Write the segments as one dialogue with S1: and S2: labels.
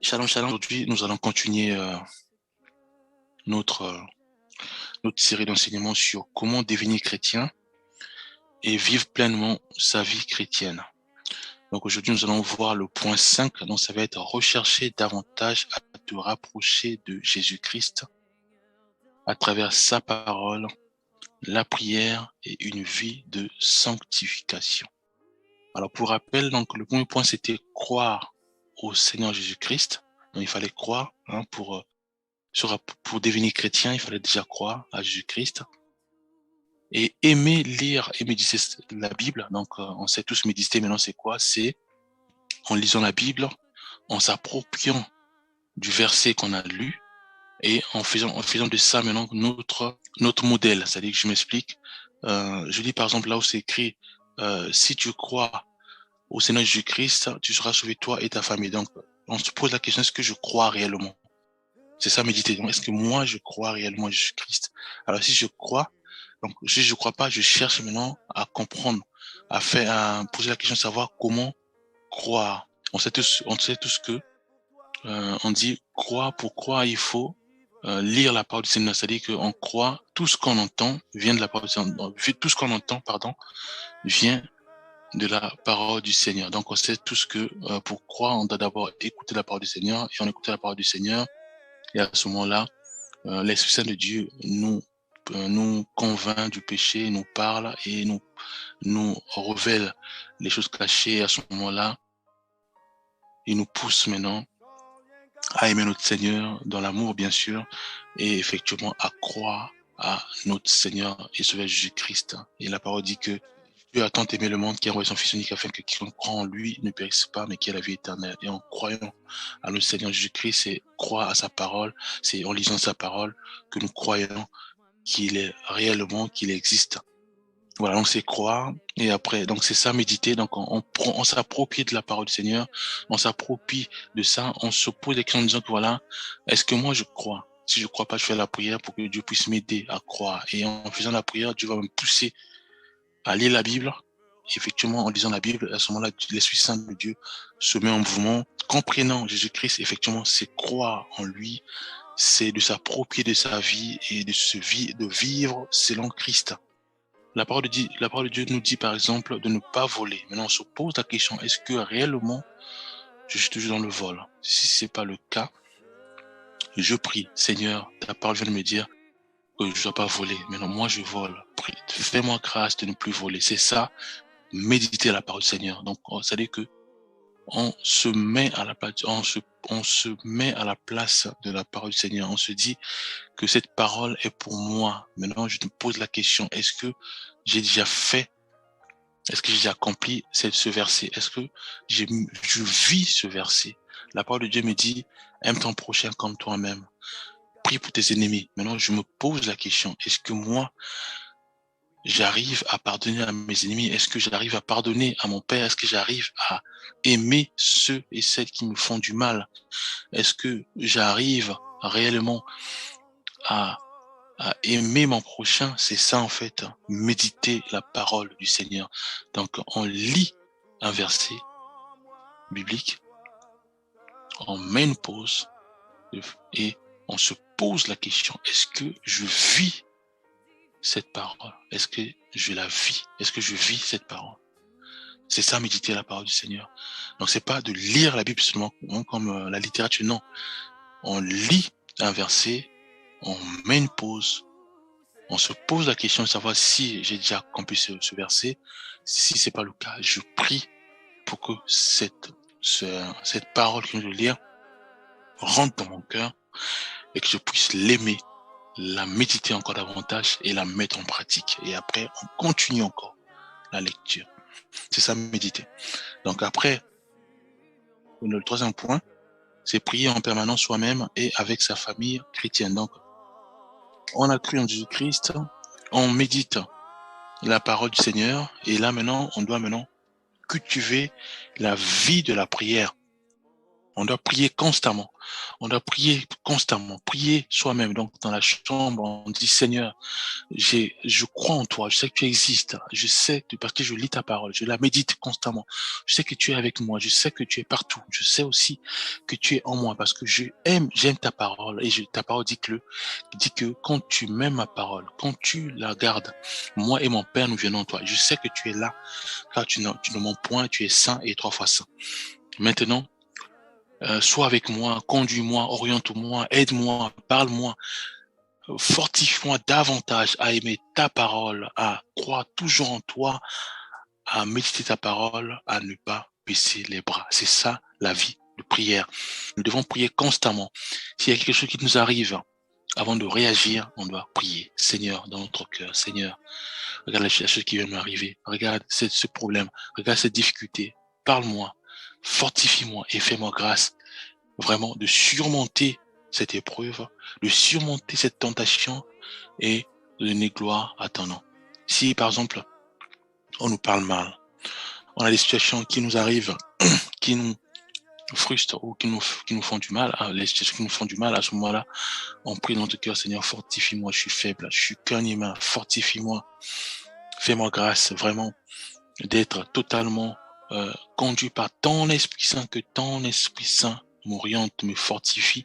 S1: Shalom, shalom. Aujourd'hui, nous allons continuer notre, euh, notre série d'enseignements sur comment devenir chrétien et vivre pleinement sa vie chrétienne. Donc aujourd'hui, nous allons voir le point 5, donc ça va être rechercher davantage à te rapprocher de Jésus-Christ à travers sa parole, la prière et une vie de sanctification. Alors pour rappel, donc le premier point, c'était croire au Seigneur Jésus-Christ. Donc il fallait croire pour devenir chrétien, il fallait déjà croire à Jésus-Christ et aimer lire et méditer la Bible. Donc, on sait tous méditer maintenant, c'est quoi? C'est en lisant la Bible, en s'appropriant du verset qu'on a lu et en faisant de ça maintenant notre modèle. C'est-à-dire que je m'explique. Je dis par exemple là où c'est écrit, si tu crois au Seigneur Jésus-Christ, tu seras sauvé toi et ta famille. Donc, on se pose la question, est-ce que je crois réellement? C'est ça, méditer. Donc, est-ce que moi, je crois réellement à Jésus-Christ? Alors, si je crois, donc, si je crois pas, je cherche maintenant à comprendre, à poser la question de savoir comment croire. On sait tous que, on dit croire, pour croire, il faut lire la parole du Seigneur. C'est-à-dire qu'on croit, tout ce qu'on entend vient de la parole du Seigneur. Tout ce qu'on entend, pardon, vient de la parole du Seigneur. Donc, on sait tous que pour croire, on doit d'abord écouter la parole du Seigneur. Et on écoute la parole du Seigneur. Et à ce moment-là, l'Esprit Saint de Dieu nous convainc du péché, nous parle et nous révèle les choses cachées. À ce moment-là, il nous pousse maintenant à aimer notre Seigneur dans l'amour, bien sûr, et effectivement à croire à notre Seigneur et Sauveur Jésus-Christ. Et la parole dit que Dieu a tant aimé le monde qu'il a envoyé son Fils unique afin que quiconque croit en lui ne périsse pas, mais qu'il ait la vie éternelle. Et en croyant à notre Seigneur Jésus-Christ, c'est croire à sa parole, c'est en lisant sa parole que nous croyons qu'il est réellement, qu'il existe. Voilà, donc c'est croire. Et après, donc c'est ça, méditer. Donc on s'approprie de la parole du Seigneur, on s'approprie de ça, on se pose des questions en disant que voilà, est-ce que moi je crois? Si je crois pas, je fais la prière pour que Dieu puisse m'aider à croire. Et en faisant la prière, Dieu va me pousser à lire la Bible. Effectivement, en lisant la Bible, à ce moment-là, l'Esprit Saint de Dieu se met en mouvement. Comprenant Jésus-Christ, effectivement, c'est croire en lui, c'est de s'approprier de sa vie et de vivre selon Christ. La parole de Dieu nous dit, par exemple, de ne pas voler. Maintenant, on se pose la question, est-ce que réellement, je suis toujours dans le vol? Si c'est pas le cas, je prie, Seigneur, ta parole vient de me dire que je ne dois pas voler. Maintenant, moi, je vole. Prie, fais-moi grâce de ne plus voler. C'est ça, méditer la parole du Seigneur. Donc, ça veut dire que on se met à la place, on se met à la place de la parole du Seigneur. On se dit que cette parole est pour moi. Maintenant, je te pose la question, est-ce que j'ai déjà fait, est-ce que j'ai accompli ce verset? Est-ce que je vis ce verset? La parole de Dieu me dit, aime ton prochain comme toi-même. Prie pour tes ennemis. Maintenant, je me pose la question, est-ce que moi, j'arrive à pardonner à mes ennemis? Est-ce que j'arrive à pardonner à mon père? Est-ce que j'arrive à aimer ceux et celles qui me font du mal? Est-ce que j'arrive réellement à, à aimer mon prochain? C'est ça, en fait, méditer la parole du Seigneur. Donc, on lit un verset biblique, on met une pause et on se pose la question, est-ce que je vis cette parole? Est-ce que je la vis? Est-ce que je vis cette parole? C'est ça, méditer la parole du Seigneur. Donc, c'est pas de lire la Bible seulement comme la littérature, non. On lit un verset, on met une pause, on se pose la question de savoir si j'ai déjà accompli ce verset. Si c'est pas le cas, je prie pour que cette parole que je veux lire rentre dans mon cœur et que je puisse l'aimer, la méditer encore davantage et la mettre en pratique. Et après, on continue encore la lecture. C'est ça, méditer. Donc après, le troisième point, c'est prier en permanence soi-même et avec sa famille chrétienne. Donc, on a cru en Jésus-Christ, on médite la parole du Seigneur, et là maintenant, on doit maintenant cultiver la vie de la prière. On doit prier constamment. On doit prier constamment. Prier soi-même. Donc, dans la chambre, on dit, Seigneur, je crois en toi. Je sais que tu existes. Je sais que, parce que je lis ta parole. Je la médite constamment. Je sais que tu es avec moi. Je sais que tu es partout. Je sais aussi que tu es en moi parce que j'aime ta parole. Et ta parole dit que quand tu m'aimes ma parole, quand tu la gardes, moi et mon Père, nous venons en toi. Je sais que tu es là, car tu ne mens point, tu es saint et 3 fois saint. Maintenant, sois avec moi, conduis-moi, oriente-moi, aide-moi, parle-moi, fortifie-moi davantage à aimer ta parole, à croire toujours en toi, à méditer ta parole, à ne pas baisser les bras. C'est ça la vie de prière. Nous devons prier constamment. S'il y a quelque chose qui nous arrive, avant de réagir, on doit prier. Seigneur, dans notre cœur, Seigneur, regarde la chose qui vient de m'arriver. Regarde ce problème. Regarde cette difficulté. Parle-moi, fortifie-moi et fais-moi grâce vraiment de surmonter cette épreuve, de surmonter cette tentation et de donner gloire à ton nom. Si, par exemple, on nous parle mal, on a des situations qui nous arrivent, qui nous frustrent ou qui nous font du mal, les situations qui nous font du mal, à ce moment-là, on prie dans notre cœur, Seigneur, fortifie-moi, je suis faible, je suis qu'un humain, fortifie-moi, fais-moi grâce vraiment d'être totalement conduit par ton Esprit Saint, que ton Esprit Saint m'oriente, me fortifie,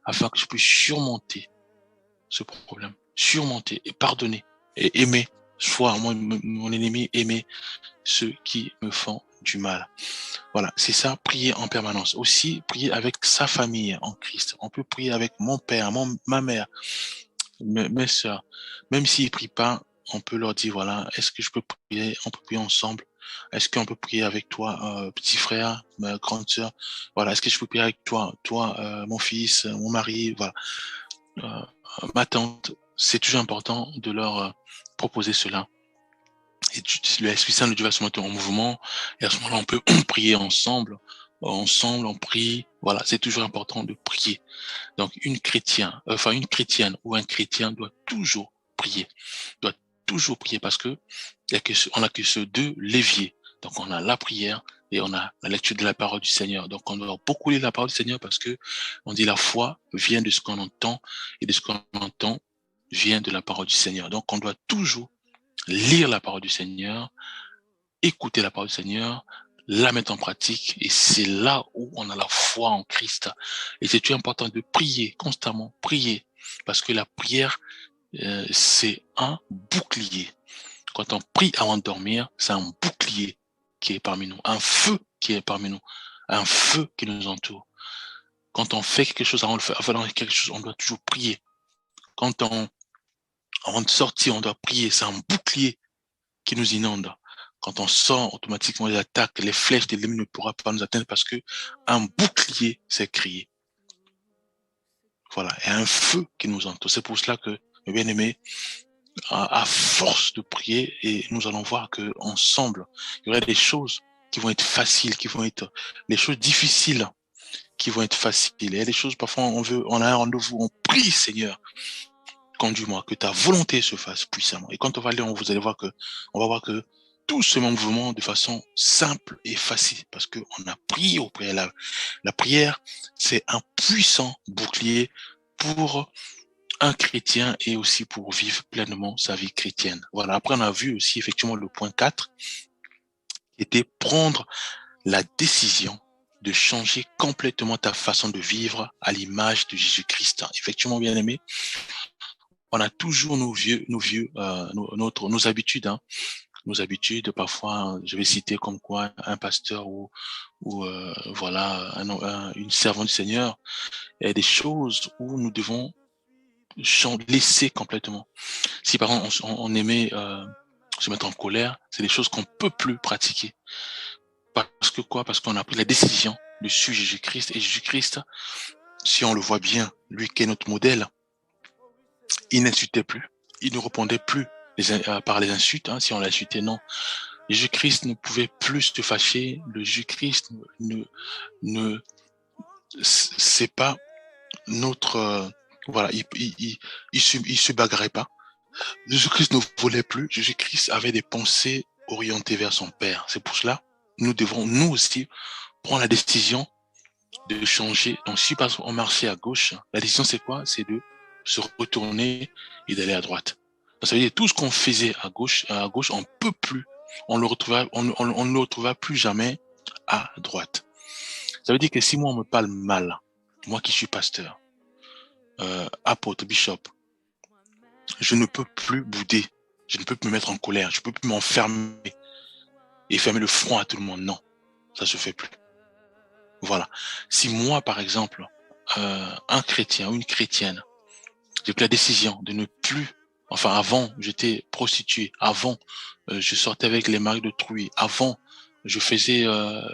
S1: afin que je puisse surmonter ce problème, surmonter et pardonner et aimer, soit mon ennemi, aimer ceux qui me font du mal. Voilà, c'est ça, prier en permanence. Aussi, prier avec sa famille en Christ. On peut prier avec mon père, ma mère, mes sœurs. Même s'ils ne prient pas, on peut leur dire, voilà, est-ce que je peux prier? On peut prier ensemble. Est-ce qu'on peut prier avec toi, petit frère, ma grande sœur? Voilà, est-ce que je peux prier avec toi, mon fils, mon mari? Voilà, ma tante. C'est toujours important de leur proposer cela. Et l'Esprit Saint de Dieu va se mettre en mouvement. Et à ce moment-là, on peut prier ensemble. Ensemble, on prie. Voilà, c'est toujours important de prier. Donc, une chrétienne ou un chrétien doit toujours prier. Doit toujours prier parce que on a que ce deux leviers. Donc, on a la prière et on a la lecture de la parole du Seigneur. Donc, on doit beaucoup lire la parole du Seigneur parce que on dit la foi vient de ce qu'on entend et de ce qu'on entend vient de la parole du Seigneur. Donc, on doit toujours lire la parole du Seigneur, écouter la parole du Seigneur, la mettre en pratique, et c'est là où on a la foi en Christ. Et c'est important de prier, constamment prier, parce que la prière, c'est un bouclier. Quand on prie avant de dormir, c'est un bouclier qui est parmi nous, un feu qui est parmi nous, un feu qui nous entoure. Quand on fait quelque chose, avant quelque chose, on doit toujours prier. Avant de sortir, on doit prier, c'est un bouclier qui nous inonde. Quand on sort, automatiquement, les attaques, les flèches de l'ennemi ne pourront pas nous atteindre parce que un bouclier s'est crié. Voilà. Et un feu qui nous entoure. C'est pour cela que, bien aimé, à force de prier, et nous allons voir que ensemble, il y aura des choses qui vont être faciles, qui vont être les choses difficiles, qui vont être faciles. Et il y a des choses, parfois, on a un rendez-vous, on prie, Seigneur, conduis-moi, que ta volonté se fasse puissamment. Et quand on va aller, vous allez voir on va voir que tout ce mouvement de façon simple et facile, parce qu'on a prié au préalable. La prière, c'est un puissant bouclier pour un chrétien et aussi pour vivre pleinement sa vie chrétienne. Voilà. Après, on a vu aussi effectivement le point 4, qui était prendre la décision de changer complètement ta façon de vivre à l'image de Jésus-Christ. Effectivement, bien aimé, on a toujours nos habitudes, hein. Nos habitudes, parfois, je vais citer comme quoi un pasteur ou voilà, une servante du Seigneur, il y a des choses où nous devons laisser complètement. Si par exemple on aimait se mettre en colère, c'est des choses qu'on peut plus pratiquer. Parce que quoi? Parce qu'on a pris la décision de suivre Jésus-Christ. Et Jésus-Christ, si on le voit bien, lui qui est notre modèle, il n'insultait plus, il ne répondait plus par les insultes, hein, si on l'insultait, non. Jésus-Christ ne pouvait plus se fâcher. Le Jésus-Christ c'est pas notre, voilà, il se bagarrait pas. Jésus-Christ ne voulait plus. Jésus-Christ avait des pensées orientées vers son Père. C'est pour cela, nous devons, nous aussi, prendre la décision de changer. Donc, si par exemple on marchait à gauche, la décision c'est quoi? C'est de se retourner et d'aller à droite. Donc, ça veut dire que tout ce qu'on faisait à gauche, on peut plus. On ne le retrouvera plus jamais à droite. Ça veut dire que si moi on me parle mal, moi qui suis pasteur, apôtre, bishop, je ne peux plus bouder. Je ne peux plus me mettre en colère. Je ne peux plus m'enfermer et fermer le front à tout le monde. Non, ça se fait plus. Voilà. Si moi, par exemple, un chrétien ou une chrétienne, j'ai pris la décision de ne plus, enfin avant, j'étais prostituée, avant, je sortais avec les maris d'autrui, avant, je faisais,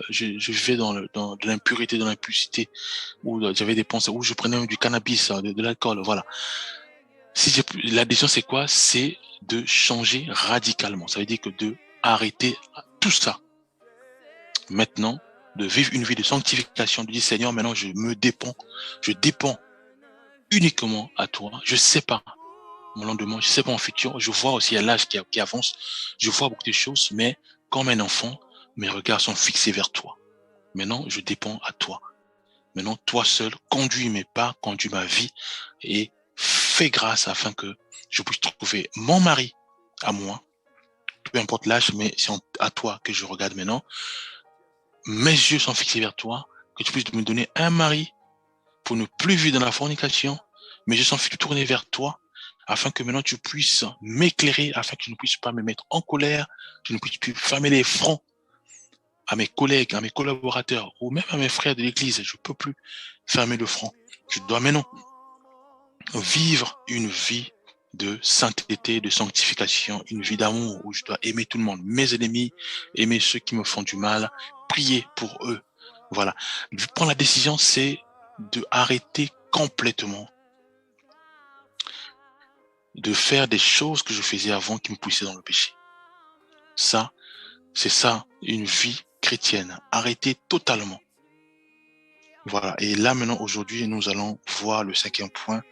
S1: je vivais dans de l'impurité, dans l'impudicité, où j'avais des pensées, où je prenais même du cannabis, de l'alcool, voilà. La décision c'est quoi? C'est de changer radicalement. Ça veut dire que de arrêter tout ça. Maintenant, de vivre une vie de sanctification, de dire Seigneur, maintenant je dépends uniquement à toi. Je sais pas mon lendemain, je sais pas mon futur. Je vois aussi à l'âge qui avance, je vois beaucoup de choses, mais comme un enfant, mes regards sont fixés vers toi. Maintenant, je dépends à toi. Maintenant, toi seul, conduis mes pas, conduis ma vie et fais grâce afin que je puisse trouver mon mari à moi, peu importe l'âge, mais c'est à toi que je regarde maintenant. Mes yeux sont fixés vers toi, que tu puisses me donner un mari pour ne plus vivre dans la fornication. Mes yeux sont tournés vers toi, afin que maintenant tu puisses m'éclairer, afin que je ne puisse pas me mettre en colère, que je ne puisse plus fermer les fronts à mes collègues, à mes collaborateurs, ou même à mes frères de l'église. Je ne peux plus fermer le front. Je dois maintenant vivre une vie de sainteté, de sanctification, une vie d'amour où je dois aimer tout le monde, mes ennemis, aimer ceux qui me font du mal, prier pour eux. Voilà. Prendre la décision, c'est de arrêter complètement de faire des choses que je faisais avant qui me poussaient dans le péché. Ça, c'est ça, une vie chrétienne. Arrêter totalement. Voilà. Et là, maintenant, aujourd'hui, nous allons voir le 5e point.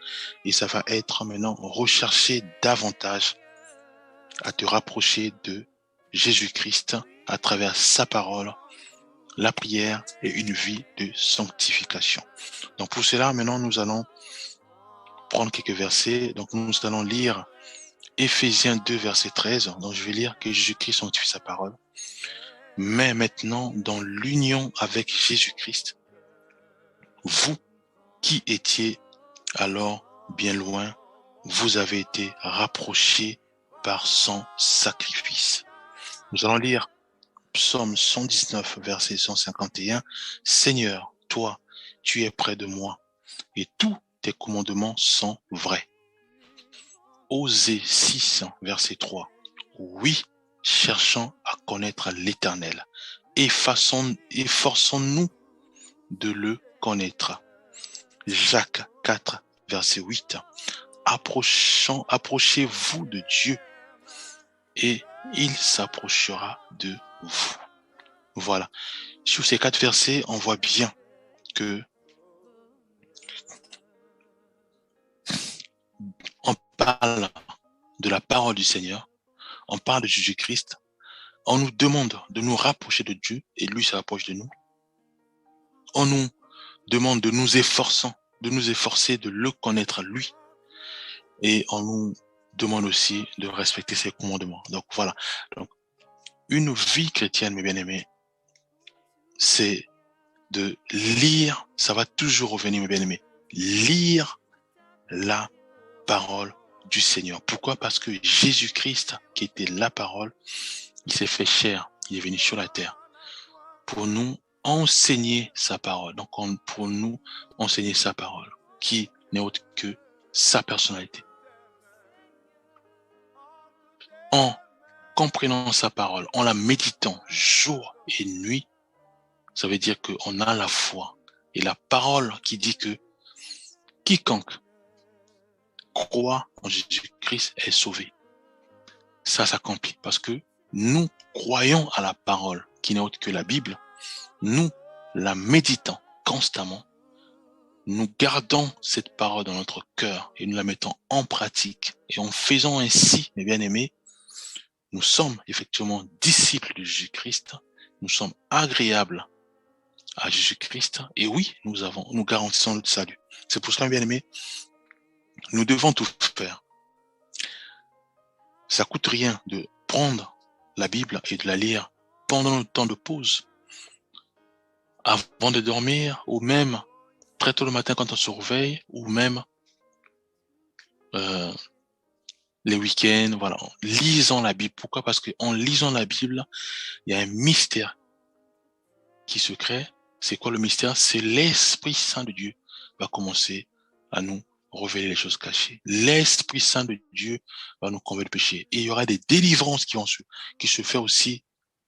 S1: Et ça va être maintenant rechercher davantage à te rapprocher de Jésus-Christ à travers sa parole, la prière et une vie de sanctification. Donc pour cela, maintenant, nous allons prendre quelques versets. Donc nous allons lire Éphésiens 2, verset 13. Donc je vais lire que Jésus-Christ sanctifie sa parole. Mais maintenant, dans l'union avec Jésus-Christ, vous qui étiez alors bien loin, vous avez été rapprochés par son sacrifice. Nous allons lire Psaume 119, verset 151. Seigneur, toi, tu es près de moi et tous tes commandements sont vrais. Osée 6, verset 3. Oui, cherchons à connaître l'Éternel. Efforçons-nous de le connaître. Jacques 4, verset 8. Approchez-vous de Dieu et il s'approchera de vous. Voilà. Sur ces 4 versets, on voit bien que on parle de la parole du Seigneur, on parle de Jésus-Christ, on nous demande de nous rapprocher de Dieu et lui se rapproche de nous. On nous demande de nous efforcer de le connaître lui et on nous demande aussi de respecter ses commandements. Donc voilà. Donc, une vie chrétienne, mes bien-aimés, c'est de lire, ça va toujours revenir, mes bien-aimés, lire la parole du Seigneur. Pourquoi? Parce que Jésus-Christ, qui était la parole, il s'est fait chair, il est venu sur la terre pour nous enseigner sa parole. Donc, pour nous enseigner sa parole, qui n'est autre que sa personnalité. En comprenant sa parole, en la méditant jour et nuit, ça veut dire qu'on a la foi. Et la parole qui dit que quiconque croit en Jésus-Christ est sauvé. Ça s'accomplit parce que nous croyons à la parole qui n'est autre que la Bible. Nous la méditons constamment. Nous gardons cette parole dans notre cœur et nous la mettons en pratique. Et en faisant ainsi, mes bien-aimés, nous sommes effectivement disciples de Jésus-Christ. Nous sommes agréables à Jésus-Christ. Et oui, nous garantissons le salut. C'est pour cela, bien aimé, nous devons tout faire. Ça coûte rien de prendre la Bible et de la lire pendant le temps de pause, avant de dormir, ou même très tôt le matin quand on se réveille, ou même euh, les week-ends, voilà, en lisant la Bible. Pourquoi? Parce qu'en lisant la Bible, il y a un mystère qui se crée. C'est quoi le mystère? C'est l'Esprit Saint de Dieu va commencer à nous révéler les choses cachées. L'Esprit Saint de Dieu va nous convaincre du péché. Et il y aura des délivrances qui se fait aussi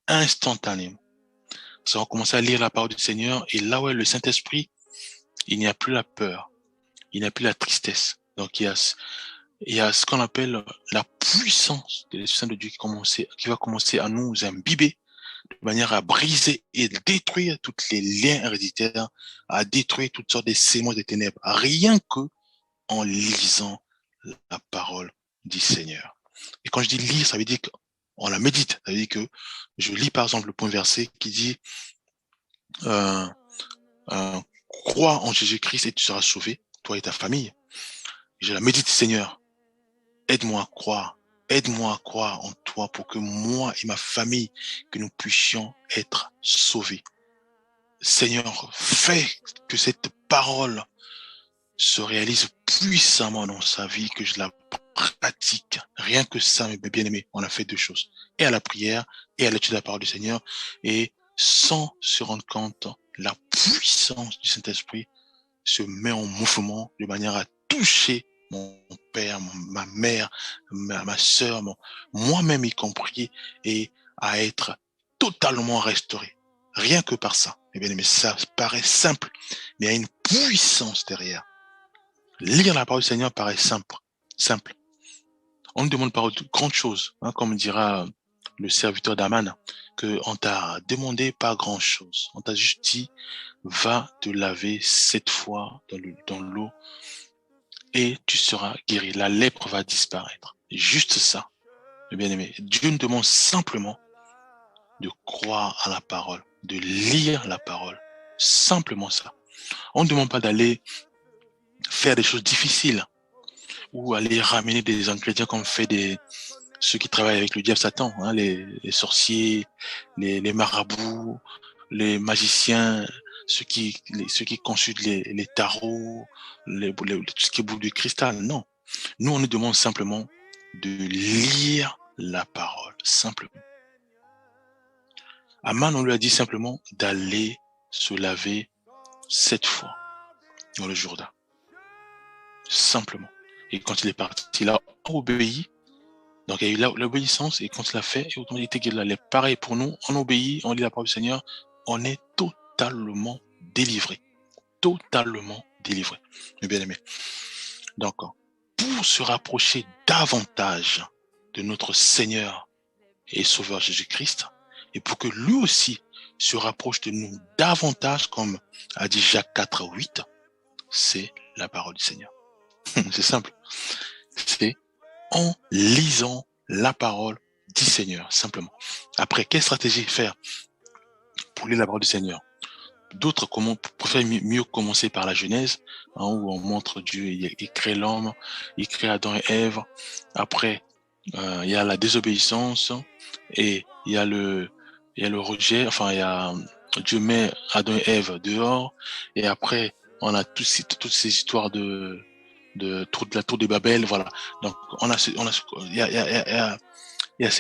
S1: instantanément. Ça va commencer à lire la parole du Seigneur, et là où est le Saint-Esprit, il n'y a plus la peur, il n'y a plus la tristesse. Donc il y a ce qu'on appelle la puissance de l'Esprit Saint de Dieu qui va commencer à nous imbiber de manière à briser et détruire tous les liens héréditaires, à détruire toutes sortes de séments des ténèbres, rien que en lisant la parole du Seigneur. Et quand je dis lire, ça veut dire qu'on la médite. Ça veut dire que je lis par exemple le point verset qui dit euh, crois en Jésus-Christ et tu seras sauvé, toi et ta famille. Je la médite, Seigneur, aide-moi à croire. Aide-moi à croire en toi pour que moi et ma famille, que nous puissions être sauvés. Seigneur, fais que cette parole se réalise puissamment dans sa vie, que je la pratique. Rien que ça, mes bien-aimés, on a fait deux choses. Et à la prière, et à l'étude de la parole du Seigneur, et sans se rendre compte, la puissance du Saint-Esprit se met en mouvement de manière à toucher mon père, ma mère, ma sœur, moi-même y compris, et à être totalement restauré. Rien que par ça. Eh bien, mais ça paraît simple, mais il y a une puissance derrière. Lire la parole du Seigneur paraît simple. On ne demande pas de grandes choses, hein, comme dira le serviteur d'Aman, qu'on t'a demandé pas grand chose. On t'a juste dit, va te laver 7 fois dans l'eau et tu seras guéri. La lèpre va disparaître. Juste ça, mes bien-aimés. Dieu nous demande simplement de croire à la parole, de lire la parole. Simplement ça. On ne demande pas d'aller faire des choses difficiles ou aller ramener des ingrédients comme fait ceux qui travaillent avec le diable Satan, hein, les sorciers, les marabouts, les magiciens, ceux qui consultent les tarots, tout ce qui est boule de cristal. Non. Nous, on nous demande simplement de lire la parole, simplement. Aman, on lui a dit simplement d'aller se laver 7 fois dans le Jourdain. Simplement. Et quand il est parti, il a obéi. Donc il y a eu l'obéissance, et quand il l'a fait, et autant il était qu'il allait. Pareil pour nous, on obéit, on lit la parole du Seigneur, on est totalement délivré. Totalement délivré. Mes bien-aimés. Donc, pour se rapprocher davantage de notre Seigneur et Sauveur Jésus-Christ, et pour que lui aussi se rapproche de nous davantage, comme a dit Jacques 4:8, c'est la parole du Seigneur. C'est simple. C'est en lisant la parole du Seigneur, simplement. Après, quelle stratégie faire pour lire la parole du Seigneur? D'autres préfèrent mieux commencer par la Genèse, hein, où on montre Dieu, il crée l'homme, il crée Adam et Ève. Après, il y a la désobéissance, et il y a le rejet. Enfin, Dieu met Adam et Ève dehors, et après, on a toutes ces histoires de la tour de Babel, voilà. Donc, il y a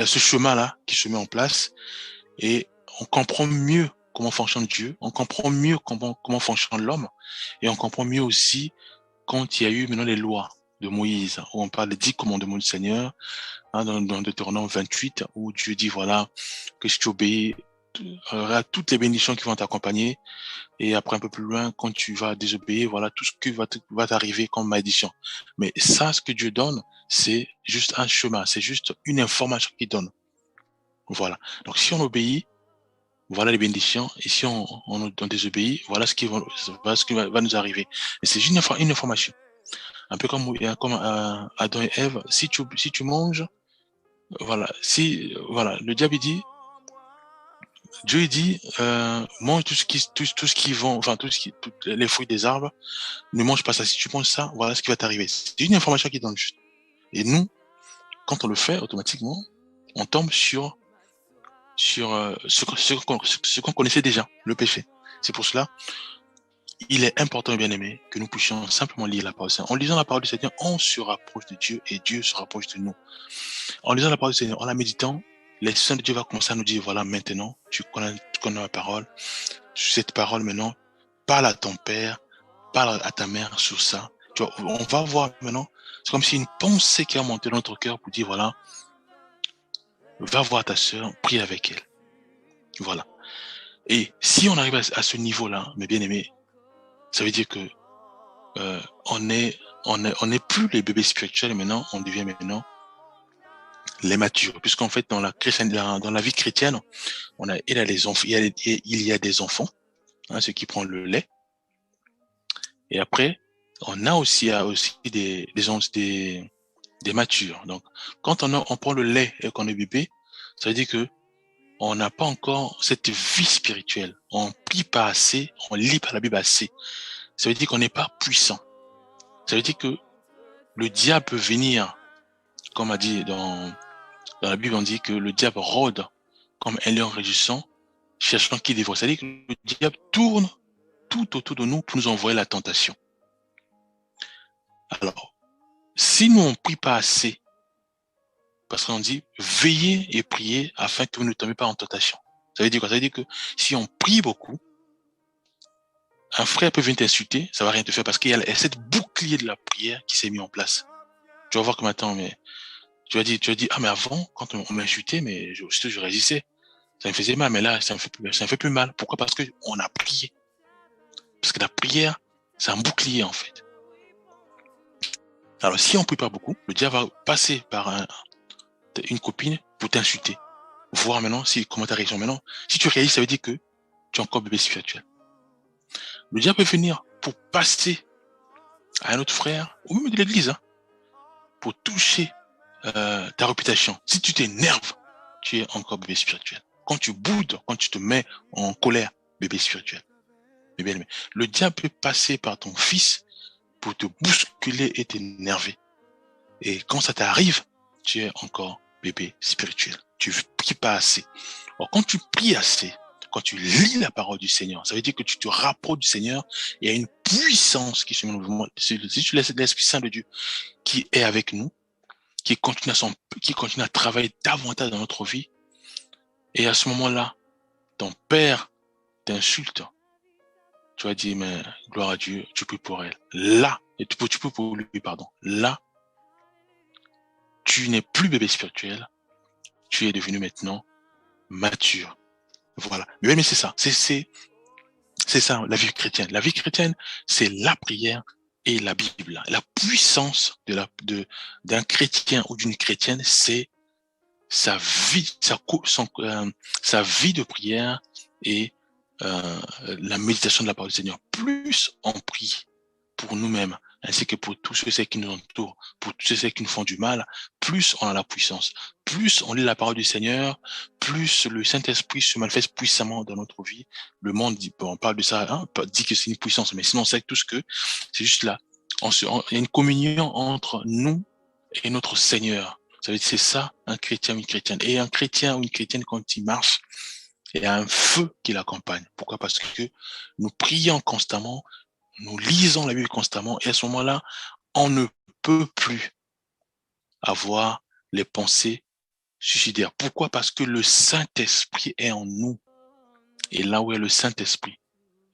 S1: ce chemin-là qui se met en place, et on comprend mieux comment fonctionne Dieu, on comprend mieux comment fonctionne l'homme, et on comprend mieux aussi quand il y a eu maintenant les lois de Moïse, où on parle des 10 commandements du Seigneur, hein, dans Deutéronome 28, où Dieu dit, voilà, que si tu obéis à toutes les bénédictions qui vont t'accompagner, et après un peu plus loin, quand tu vas désobéir, voilà tout ce qui va t'arriver comme malédiction. Mais ça, ce que Dieu donne, c'est juste un chemin, c'est juste une information qu'il donne. Voilà. Donc si on obéit, voilà les bénédictions, et si on désobéit, voilà ce qui va nous arriver. Et c'est juste une information. Un peu comme Adam et Ève, si tu manges, voilà, le diable dit, Dieu dit, mange tout ce qui vont, enfin, toutes les fruits des arbres, ne mange pas ça. Si tu manges ça, voilà ce qui va t'arriver. C'est une information qui donne juste. Et nous, quand on le fait, automatiquement, on tombe sur ce qu'on connaissait déjà, le péché. C'est pour cela, il est important, bien aimé, que nous puissions simplement lire la parole du Seigneur. En lisant la parole du Seigneur, on se rapproche de Dieu et Dieu se rapproche de nous. En lisant la parole du Seigneur, en la méditant, l'Esprit de Dieu va commencer à nous dire, voilà, maintenant, tu connais ma parole. Cette parole, maintenant, parle à ton père, parle à ta mère sur ça. Tu vois, on va voir maintenant, c'est comme si une pensée qui a monté dans notre cœur pour dire, voilà, va voir ta sœur, prie avec elle. Voilà. Et si on arrive à ce niveau-là, mes bien-aimés, ça veut dire que on n'est plus les bébés spirituels maintenant, on devient maintenant les matures. Puisqu'en fait, dans la vie chrétienne, il y a les enfants, il y a des enfants, hein, ceux qui prennent le lait. Et après, on a aussi des matures. Donc, quand on prend le lait et qu'on est bébé, ça veut dire que on n'a pas encore cette vie spirituelle. On prie pas assez, on lit pas la Bible assez. Ça veut dire qu'on n'est pas puissant. Ça veut dire que le diable peut venir, comme a dit dans la Bible, on dit que le diable rôde comme un lion rugissant, cherchant qui dévore. C'est-à-dire que le diable tourne tout autour de nous pour nous envoyer la tentation. Alors, si nous on prie pas assez, parce qu'on dit veillez et priez afin que vous ne tombiez pas en tentation. Ça veut dire quoi? Ça veut dire que si on prie beaucoup, un frère peut venir t'insulter, ça va rien te faire parce qu'il y a cette bouclier de la prière qui s'est mis en place. Tu vas voir que maintenant, mais tu vas dire, ah mais avant, quand on m'insultait, mais je résistais, ça me faisait mal, mais là, ça me fait plus mal. Pourquoi? Parce que on a prié. Parce que la prière, c'est un bouclier en fait. Alors si on prie pas beaucoup, le diable va passer par une copine pour t'insulter. Voir maintenant comment ta réaction maintenant. Si tu réagis, ça veut dire que tu es encore bébé spirituel. Le diable peut venir pour passer à un autre frère, ou même de l'église, hein, pour toucher ta réputation. Si tu t'énerves, tu es encore bébé spirituel. Quand tu boudes, quand tu te mets en colère, bébé spirituel. Mais bien aimé, le diable peut passer par ton fils pour te bousculer et t'énerver. Et quand ça t'arrive, tu es encore bébé spirituel. Tu ne pries pas assez. Alors, quand tu pries assez, quand tu lis la parole du Seigneur, ça veut dire que tu te rapproches du Seigneur. Il y a une puissance qui se met en mouvement. Si tu laisses l'Esprit Saint de Dieu qui est avec nous, qui continue à travailler davantage dans notre vie. Et à ce moment-là, ton père t'insulte. Tu vas dire, mais gloire à Dieu, tu pries pour elle. Là, et tu peux pour lui, pardon. Là, tu n'es plus bébé spirituel. Tu es devenu maintenant mature. Voilà. Mais c'est ça. C'est ça, la vie chrétienne. La vie chrétienne, c'est la prière et la Bible. La puissance d'un chrétien ou d'une chrétienne, c'est sa vie, sa vie de prière et la méditation de la parole du Seigneur. Plus on prie pour nous-mêmes, ainsi que pour tous ceux qui nous entourent, pour tous ceux qui nous font du mal, plus on a la puissance. Plus on lit la parole du Seigneur, plus le Saint-Esprit se manifeste puissamment dans notre vie. Le monde dit, on parle de ça, hein, dit que c'est une puissance, mais sinon on sait tous que c'est juste là. Il y a une communion entre nous et notre Seigneur. Ça veut dire c'est ça, un chrétien ou une chrétienne. Et un chrétien ou une chrétienne, quand il marche, il y a un feu qui l'accompagne. Pourquoi? Parce que nous prions constamment, nous lisons la Bible constamment, et à ce moment-là, on ne peut plus avoir les pensées suicidaires. Pourquoi? Parce que le Saint-Esprit est en nous. Et là où est le Saint-Esprit,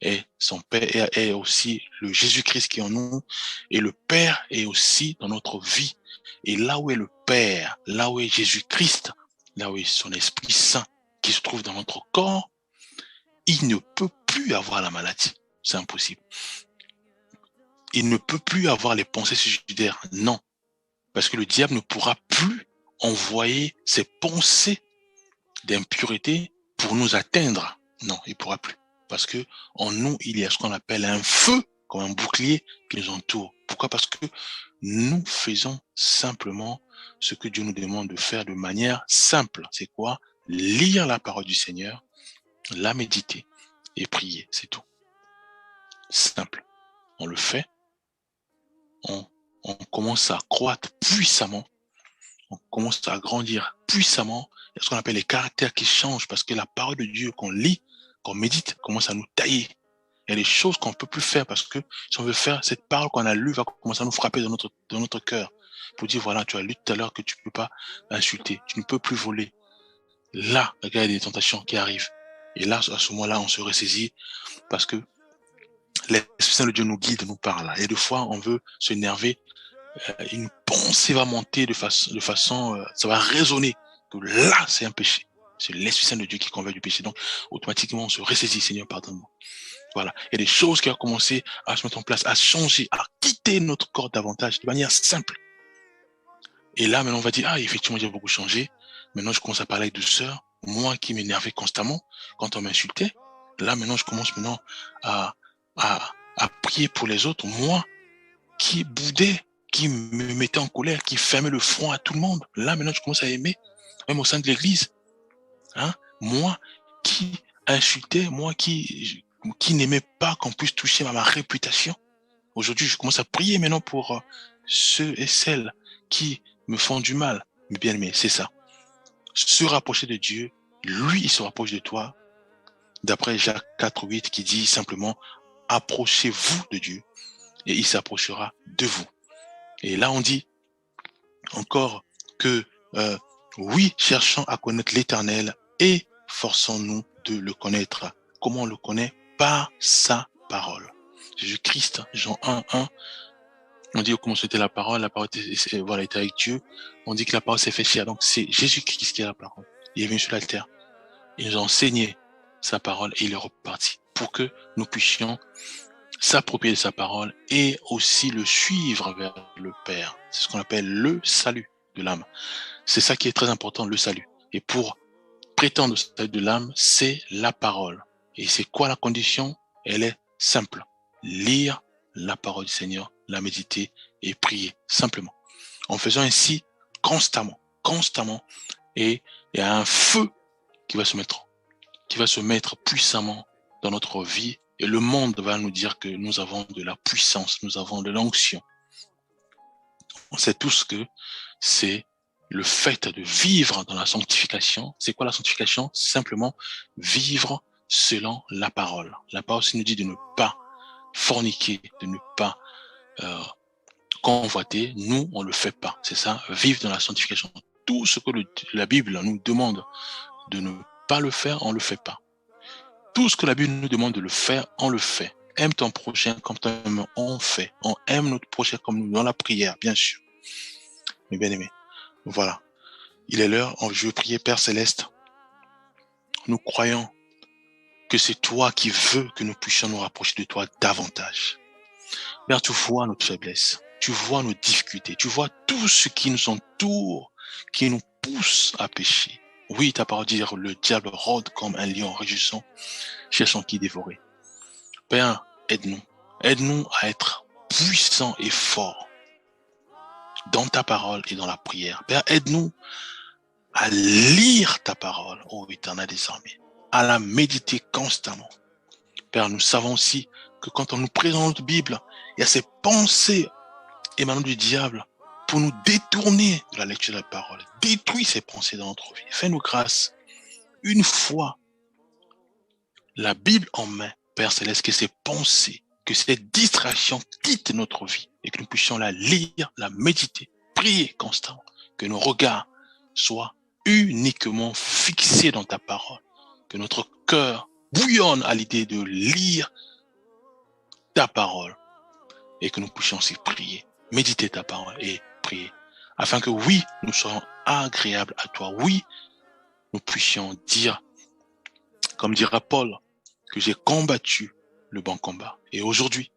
S1: est son Père, est aussi le Jésus-Christ qui est en nous, et le Père est aussi dans notre vie. Et là où est le Père, là où est Jésus-Christ, là où est son Esprit Saint qui se trouve dans notre corps, il ne peut plus avoir la maladie. C'est impossible. Il ne peut plus avoir les pensées suicidaires. Non. Parce que le diable ne pourra plus envoyer ses pensées d'impureté pour nous atteindre. Non, il ne pourra plus. Parce que en nous, il y a ce qu'on appelle un feu, comme un bouclier qui nous entoure. Pourquoi? Parce que nous faisons simplement ce que Dieu nous demande de faire de manière simple. C'est quoi? Lire la parole du Seigneur la méditer et prier, c'est tout. Simple. On le fait, on commence à croître puissamment, on commence à grandir puissamment. Il y a ce qu'on appelle les caractères qui changent parce que la parole de Dieu qu'on lit, qu'on médite, commence à nous tailler. Il y a des choses qu'on ne peut plus faire parce que si on veut faire, cette parole qu'on a lue va commencer à nous frapper dans notre cœur. Pour dire, voilà, tu as lu tout à l'heure que tu ne peux pas insulter, tu ne peux plus voler. Là, regarde, il y a des tentations qui arrivent. Et là, à ce moment-là, on se ressaisit parce que l'Esprit Saint de Dieu nous guide, nous parle. Et des fois, on veut s'énerver, une pensée va monter de façon, ça va résonner que là, c'est un péché. C'est l'Esprit Saint de Dieu qui convainc du péché. Donc, automatiquement, on se ressaisit, Seigneur, pardonne-moi. Voilà. Il y a des choses qui ont commencé à se mettre en place, à changer, à quitter notre corps davantage, de manière simple. Et là, maintenant, on va dire, ah, effectivement, j'ai beaucoup changé. Maintenant, je commence à parler avec douceur. Moi qui m'énervais constamment quand on m'insultait. Là, maintenant, je commence à, à prier pour les autres. Moi qui boudais, qui me mettait en colère, qui fermait le front à tout le monde. Là, maintenant, je commence à aimer, même au sein de l'église. Hein? Moi qui insultais, moi qui n'aimait pas qu'on puisse toucher ma réputation. Aujourd'hui, je commence à prier maintenant pour ceux et celles qui me font du mal. Mais bien aimé, c'est ça. Se rapprocher de Dieu, lui, il se rapproche de toi. D'après Jacques 4:8 qui dit simplement, approchez-vous de Dieu et il s'approchera de vous. Et là, on dit encore que oui, cherchons à connaître l'Éternel et forçons-nous de le connaître. Comment on le connaît? Par sa parole. Jésus-Christ, Jean 1:1, on dit comment c'était la parole était avec Dieu. On dit que la parole s'est fait chair. Donc c'est Jésus-Christ qui est la parole. Il est venu sur la terre. Il nous a enseigné sa parole et il est reparti pour que nous puissions s'approprier de sa parole et aussi le suivre vers le Père. C'est ce qu'on appelle le salut de l'âme. C'est ça qui est très important, le salut. Et pour prétendre au salut de l'âme, c'est la parole. Et c'est quoi la condition? Elle est simple. Lire la parole du Seigneur, la méditer et prier, simplement. En faisant ainsi constamment. Et il y a un feu qui va se mettre puissamment dans notre vie. Et le monde va nous dire que nous avons de la puissance, nous avons de l'onction. On sait tous que c'est le fait de vivre dans la sanctification. C'est quoi la sanctification? Simplement vivre selon la parole. La parole aussi nous dit de ne pas forniquer, de ne pas convoiter. Nous, on le fait pas. C'est ça, vivre dans la sanctification. Tout ce que la Bible nous demande de ne pas le faire, on le fait pas. Tout ce que la Bible nous demande de le faire, on le fait. Aime ton prochain comme toi-même, on fait. On aime notre prochain comme nous, dans la prière, bien sûr. Mais bien aimé, voilà. Il est l'heure, je veux prier, Père Céleste. Nous croyons que c'est toi qui veux que nous puissions nous rapprocher de toi davantage. Père, tu vois notre faiblesse, tu vois nos difficultés, tu vois tout ce qui nous entoure, qui nous pousse à pécher. Oui, ta parole dit, le diable rôde comme un lion rugissant, cherchant qui dévorer. Père, aide-nous. Aide-nous à être puissants et forts dans ta parole et dans la prière. Père, aide-nous à lire ta parole, ô Éternel des armées, à la méditer constamment. Père, nous savons aussi que quand on nous présente notre Bible, il y a ces pensées émanant du diable pour nous détourner de la lecture de la parole. Détruis ces pensées dans notre vie. Fais-nous grâce. Une fois la Bible en main, Père Céleste, que ces pensées, que ces distractions quittent notre vie et que nous puissions la lire, la méditer, prier constamment, que nos regards soient uniquement fixés dans ta parole, que notre cœur bouillonne à l'idée de lire ta parole et que nous puissions aussi prier, méditer ta parole et prier, afin que oui, nous soyons agréables à toi, oui, nous puissions dire, comme dira Paul, que j'ai combattu le bon combat. Et aujourd'hui,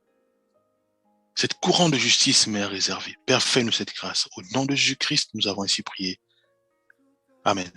S1: cette couronne de justice m'est réservée. Père, fais-nous cette grâce. Au nom de Jésus-Christ, nous avons ainsi prié. Amen.